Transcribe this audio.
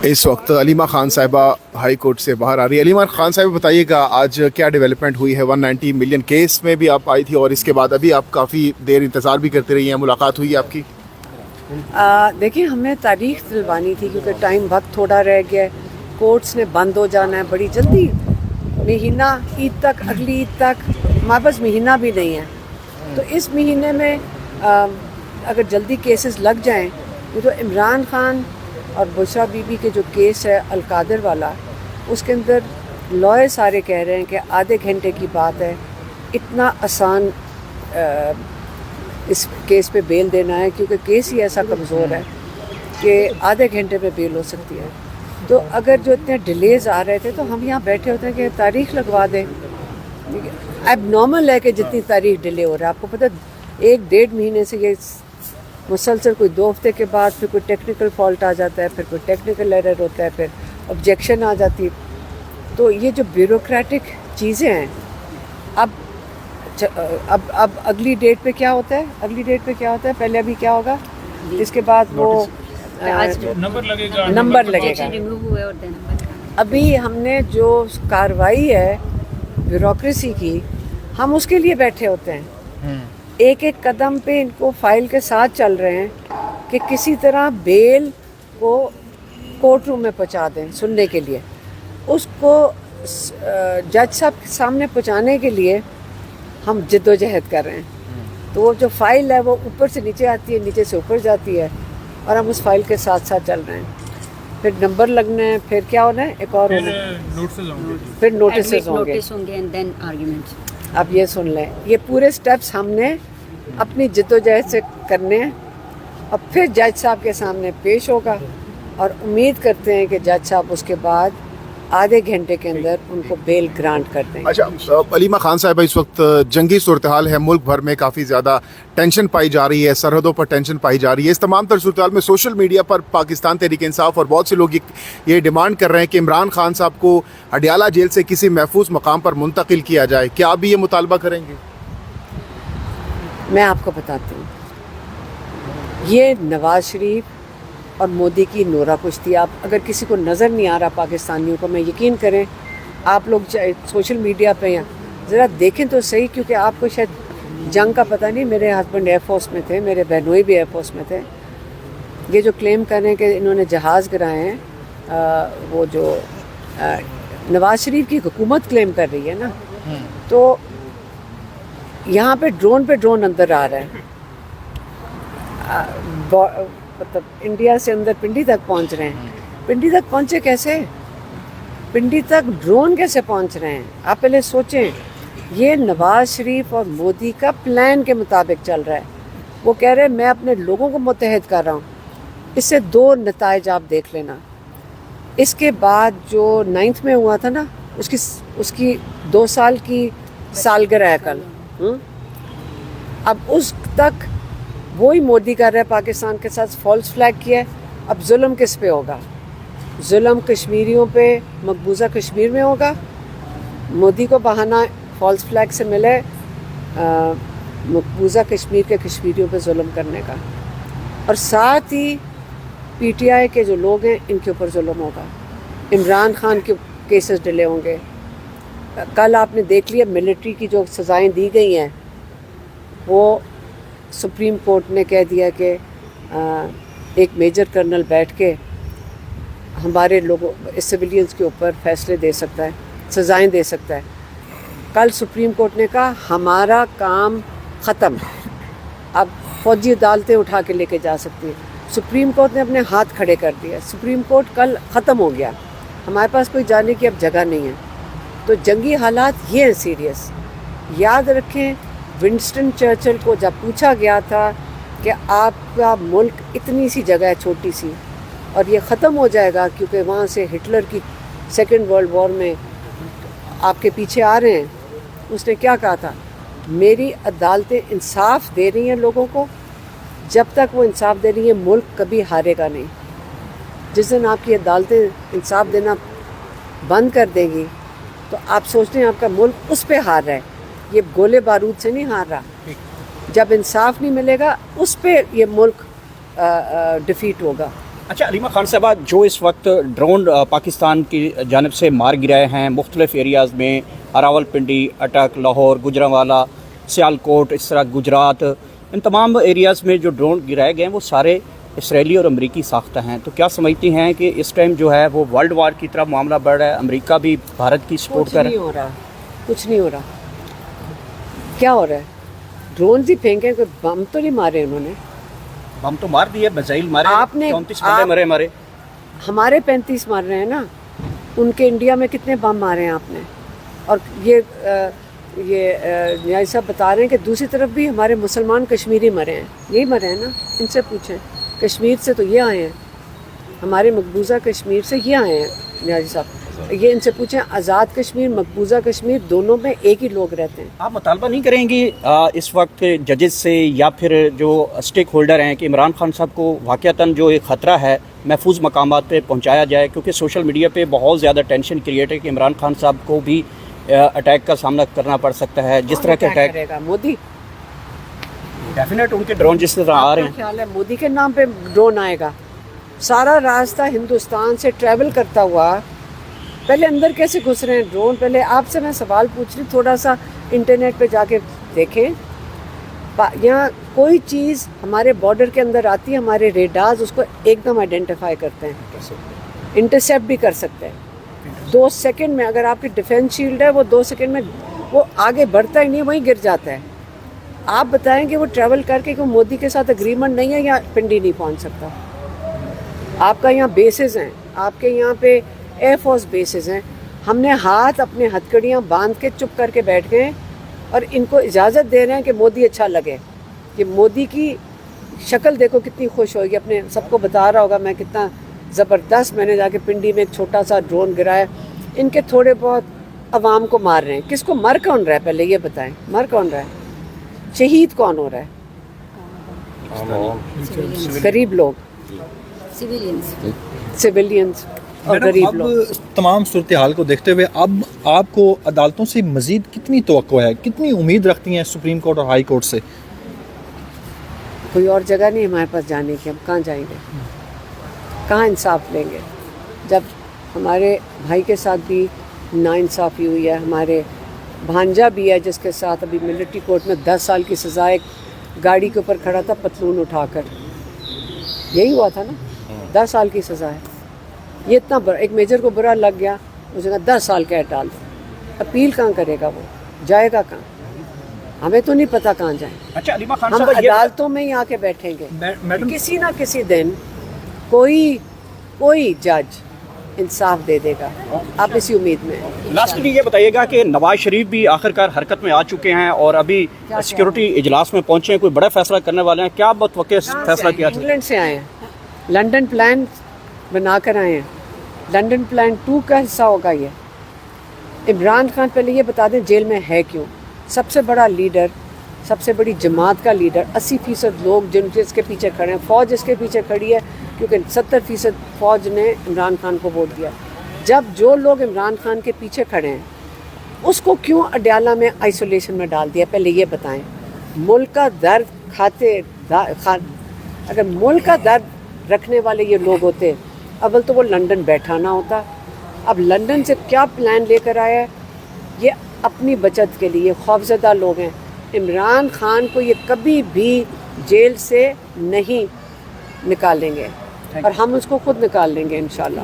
इस वक्त अलीमा खान साहिबा हाई कोर्ट से बाहर आ रही है। अलीमा खान साहिबा बताइएगा आज क्या डेवलपमेंट हुई है। 190 मिलियन केस में भी आप आई थी और इसके बाद अभी आप काफ़ी देर इंतज़ार भी करते रही हैं, मुलाकात हुई है आपकी? देखिए, हमें तारीख दिलवानी थी क्योंकि टाइम वक्त थोड़ा रह गया है, कोर्ट्स ने बंद हो जाना है बड़ी जल्दी, महीना ईद तक, अगली ईद तक हमारे पास महीना भी नहीं है। तो इस महीने में अगर जल्दी केसेस लग जाएं, तो इमरान खान और बुशरा बीबी के जो केस है अलकादर वाला, उसके अंदर लॉयर सारे कह रहे हैं कि आधे घंटे की बात है, इतना आसान इस केस पे बेल देना है क्योंकि केस ही ऐसा कमज़ोर है कि आधे घंटे में बेल हो सकती है। तो अगर जो इतने डिलेज़ आ रहे थे तो हम यहाँ बैठे होते हैं कि तारीख़ लगवा दें। अब नॉर्मल है कि जितनी तारीख डिले हो रहा है, आपको पता है 1-1.5 महीने से ये मुसलसल, कोई 2 हफ्ते के बाद फिर कोई टेक्निकल फॉल्ट आ जाता है, फिर कोई टेक्निकल एरर होता है, फिर ऑब्जेक्शन आ जाती है। तो ये जो ब्यूरोक्रेटिक चीज़ें हैं, अब अगली डेट पे क्या होता है, पहले अभी क्या होगा, इसके बाद वो नंबर लगेगा। अभी हमने जो कार्रवाई है ब्यूरोक्रेसी की, हम उसके लिए बैठे होते हैं। एक एक कदम पे इनको फाइल के साथ चल रहे हैं कि किसी तरह बेल को कोर्ट रूम में पहुंचा दें सुनने के लिए। उसको जज साहब के सामने पहुंचाने के लिए हम जिद्दोजहद कर रहे हैं। तो वो जो फाइल है वो ऊपर से नीचे आती है, नीचे से ऊपर जाती है, और हम उस फाइल के साथ साथ चल रहे हैं। फिर नंबर लगना है, फिर क्या होना है, एक और होना है, फिर नोटिस होंगे। अब ये सुन लें, ये पूरे स्टेप्स हमने अपनी जिद्दोजहद से करने हैं और फिर जज साहब के सामने पेश होगा, और उम्मीद करते हैं कि जज साहब उसके बाद आधे घंटे के अंदर उनको बेल ग्रांट कर देंगे। अच्छा, अलीमा खान साहिबा, इस वक्त जंगी सूरत हाल है, मुल्क भर में काफ़ी ज़्यादा टेंशन पाई जा रही है, सरहदों पर टेंशन पाई जा रही है। इस तमाम तर सूरत हाल में सोशल मीडिया पर पाकिस्तान तहरीक इंसाफ और बहुत से लोग ये डिमांड कर रहे हैं कि इमरान खान साहब को अडियाला जेल से किसी महफूज मकाम पर मुंतकिल किया जाए। क्या आप भी ये मुतालबा करेंगे? मैं आपको बताती हूँ, ये नवाज शरीफ और मोदी की नोरा कुश्ती, आप अगर किसी को नज़र नहीं आ रहा पाकिस्तानियों को, मैं यकीन करें आप लोग सोशल मीडिया पे हैं, ज़रा देखें तो सही, क्योंकि आपको शायद जंग का पता नहीं। मेरे हस्बैंड एयरफोर्स में थे, मेरे बहनोई भी एयरफोर्स में थे। ये जो क्लेम कर रहे हैं कि इन्होंने जहाज़ गिराए हैं, वो जो नवाज शरीफ की हुकूमत क्लेम कर रही है ना, तो यहाँ पे ड्रोन अंदर आ रहा है, मतलब इंडिया से अंदर पिंडी तक पहुँच रहे हैं। पिंडी तक पहुँचे कैसे? पिंडी तक ड्रोन कैसे पहुँच रहे हैं? आप पहले सोचें। ये नवाज शरीफ और मोदी का प्लान के मुताबिक चल रहा है। वो कह रहे हैं मैं अपने लोगों को मुत्तहद कर रहा हूँ। इससे 2 नताइज आप देख लेना। इसके बाद जो 9th में हुआ था ना, उसकी 2 साल की सालगिरह है कल। अब उस तक वही मोदी कर रहा है, पाकिस्तान के साथ फॉल्स फ्लैग किया है। अब जुल्म किस पे होगा? जुल्म कश्मीरियों पे, मकबूजा कश्मीर में होगा। मोदी को बहाना फॉल्स फ्लैग से मिले मकबूजा कश्मीर के कश्मीरियों पे जुल्म करने का, और साथ ही PTI के जो लोग हैं इनके ऊपर जुल्म होगा। इमरान खान के केसेस डिले होंगे। कल आपने देख लिया मिलिट्री की जो सज़ाएं दी गई हैं, वो सुप्रीम कोर्ट ने कह दिया कि एक मेजर कर्नल बैठ के हमारे लोगों, सिविलियंस के ऊपर फैसले दे सकता है, सज़ाएं दे सकता है। कल सुप्रीम कोर्ट ने कहा हमारा काम ख़त्म, अब फ़ौजी अदालतें उठा के लेके जा सकती है। सुप्रीम कोर्ट ने अपने हाथ खड़े कर दिया। सुप्रीम कोर्ट कल ख़त्म हो गया, हमारे पास कोई जाने की अब जगह नहीं है। तो जंगी हालात ये हैं सीरियस। याद रखें, विंस्टन चर्चिल को जब पूछा गया था कि आपका मुल्क इतनी सी जगह है, छोटी सी, और ये ख़त्म हो जाएगा क्योंकि वहाँ से हिटलर की 2nd वर्ल्ड वॉर में आपके पीछे आ रहे हैं, उसने क्या कहा था? मेरी अदालतें इंसाफ दे रही हैं लोगों को, जब तक वो इंसाफ दे रही हैं मुल्क कभी हारेगा नहीं। जिस दिन आपकी अदालतें इंसाफ देना बंद कर देंगी तो आप सोचते हैं आपका मुल्क उस पे हार रहा है, ये गोले बारूद से नहीं हार रहा। जब इंसाफ नहीं मिलेगा उस पे ये मुल्क डिफीट होगा। اچھا علیمہ خان صاحبہ، جو اس وقت ڈرون پاکستان کی جانب سے مار گرائے ہیں مختلف ایریاز میں، اراول پنڈی، اٹک، لاہور، گجرانوالہ، سیالکوٹ، اس طرح گجرات، ان تمام ایریاز میں جو ڈرون گرائے گئے ہیں وہ سارے اسرائیلی اور امریکی ساختہ ہیں، تو کیا سمجھتی ہیں کہ اس ٹائم جو ہے وہ ورلڈ وار کی طرف معاملہ بڑھ رہا ہے، امریکہ بھی بھارت کی سپورٹ کر رہا ہے؟ نہیں ہو رہا، کچھ نہیں ہو رہا. کیا ہو رہا ہے؟ ڈرون ہی پھینکے، کوئی بم تو نہیں مارے انہوں نے. بم تو مار دیے، میزائل مارے، آپ نے 34 بندے مرے ہمارے. ہمارے 35 مار رہے ہیں نا، ان کے انڈیا میں کتنے بم مارے ہیں آپ نے؟ اور یہ نیاز صاحب بتا رہے ہیں کہ دوسری طرف بھی ہمارے مسلمان کشمیری مرے ہیں. یہی مرے ہیں نا، ان سے پوچھیں. کشمیر سے تو یہ آئے ہیں، ہمارے مقبوضہ کشمیر سے یہ آئے ہیں نیازی صاحب. یہ ان سے پوچھیں، آزاد کشمیر، مقبوضہ کشمیر، دونوں میں ایک ہی لوگ رہتے ہیں. آپ مطالبہ نہیں کریں گی اس وقت ججز سے یا پھر جو اسٹیک ہولڈر ہیں کہ عمران خان صاحب کو واقعتاً جو ایک خطرہ ہے محفوظ مقامات پہ پہنچایا جائے، کیونکہ سوشل میڈیا پہ بہت زیادہ ٹینشن کریٹ ہے کہ عمران خان صاحب کو بھی اٹیک کا سامنا کرنا پڑ سکتا ہے، جس طرح کے اٹیک کرے گا مودی. ڈیفینیٹ ان کے ڈرون جس طرح آ رہے آپ ہیں. کا خیال ہے مودی کے نام پہ ڈرون آئے گا؟ سارا راستہ ہندوستان سے ٹریول کرتا ہوا پہلے اندر کیسے گھس رہے ہیں ڈرون؟ پہلے آپ سے میں سوال پوچھ رہی، تھوڑا سا انٹرنیٹ پہ جا کے دیکھیں. یہاں کوئی چیز ہمارے بارڈر کے اندر آتی ہے، ہمارے ریڈارز اس کو ایک دم آئیڈینٹیفائی کرتے ہیں، انٹرسیپٹ بھی کر سکتے ہیں 2 سیکنڈ میں. اگر آپ کی ڈیفینس شیلڈ ہے، وہ 2 سیکنڈ میں وہ آگے بڑھتا ہی نہیں، وہیں گر جاتا ہے. آپ بتائیں کہ وہ ٹریول کر کے کہ مودی کے ساتھ اگریمنٹ نہیں ہے یا پنڈی نہیں پہنچ سکتا؟ آپ کا یہاں بیسز ہیں، آپ کے یہاں پہ ایئر فورس بیسز ہیں. ہم نے ہاتھ اپنے ہتھکڑیاں باندھ کے چپ کر کے بیٹھ گئے اور ان کو اجازت دے رہے ہیں کہ مودی اچھا لگے. کہ مودی کی شکل دیکھو کتنی خوش ہوگی، اپنے سب کو بتا رہا ہوگا میں کتنا زبردست، میں نے جا کے پنڈی میں ایک چھوٹا سا ڈرون گرایا. ان کے تھوڑے بہت عوام کو مار رہے ہیں. کس کو مر کون رہا ہے پہلے یہ بتائیں؟ مر کون رہا ہے؟ شہید کون ہو رہا ہے؟ غریب لوگ، سویلینز اور غریب لوگ. تمام صورتحال کو دیکھتے ہوئے اب آپ کو عدالتوں سے مزید کتنی توقع ہے، کتنی امید رکھتی ہیں سپریم کورٹ اور ہائی کورٹ سے؟ کوئی اور جگہ نہیں ہمارے پاس جانے کی، ہم کہاں جائیں گے؟ کہاں انصاف لیں گے؟ جب ہمارے بھائی کے ساتھ بھی ناانصافی ہوئی ہے، ہمارے بھانجا بھی ہے جس کے ساتھ ابھی ملٹری کورٹ میں 10 سال کی سزا، ایک گاڑی کے اوپر کھڑا تھا پتلون اٹھا کر، یہی ہوا تھا نا، 10 سال کی سزا ہے. یہ اتنا برا، ایک میجر کو برا لگ گیا، اسے کہا 10 سال قید ڈال دو. اپیل کہاں کرے گا وہ؟ جائے گا کہاں؟ ہمیں تو نہیں پتہ کہاں جائیں. اچھا علیمہ خان ہم صاحب، عدالتوں میں ہی آ کے بیٹھیں گے. میڈم کسی نہ کسی دن کوئی جج انصاف دے دے گا، آپ اسی امید میں. لاسٹلی یہ بتائیے گا کہ نواز شریف بھی آخرکار حرکت میں آ چکے ہیں اور ابھی سیکورٹی اجلاس میں پہنچے ہیں، کوئی بڑا فیصلہ کرنے والے ہیں، کیا متوقع فیصلہ کیا جائے؟ انگلینڈ سے آئے ہیں، لنڈن پلان بنا کر آئے ہیں. لنڈن پلان 2 کا حصہ ہوگا یہ. عمران خان پہلے یہ بتا دیں جیل میں ہے کیوں؟ سب سے بڑا لیڈر، سب سے بڑی جماعت کا لیڈر، 80% لوگ جس کے پیچھے کھڑے ہیں، فوج اس کے پیچھے کھڑی ہے کیونکہ 70% فوج نے عمران خان کو ووٹ دیا. جب جو لوگ عمران خان کے پیچھے کھڑے ہیں اس کو کیوں اڈیالہ میں آئسولیشن میں ڈال دیا؟ پہلے یہ بتائیں. ملک کا درد اگر ملک کا درد رکھنے والے یہ لوگ ہوتے، اول تو وہ لنڈن بیٹھا نہ ہوتا. اب لنڈن سے کیا پلان لے کر آیا ہے؟ یہ اپنی بچت کے لیے خوفزدہ لوگ ہیں. عمران خان کو یہ کبھی بھی جیل سے نہیں نکالیں گے اور ہم اس کو خود نکال لیں گے انشاءاللہ.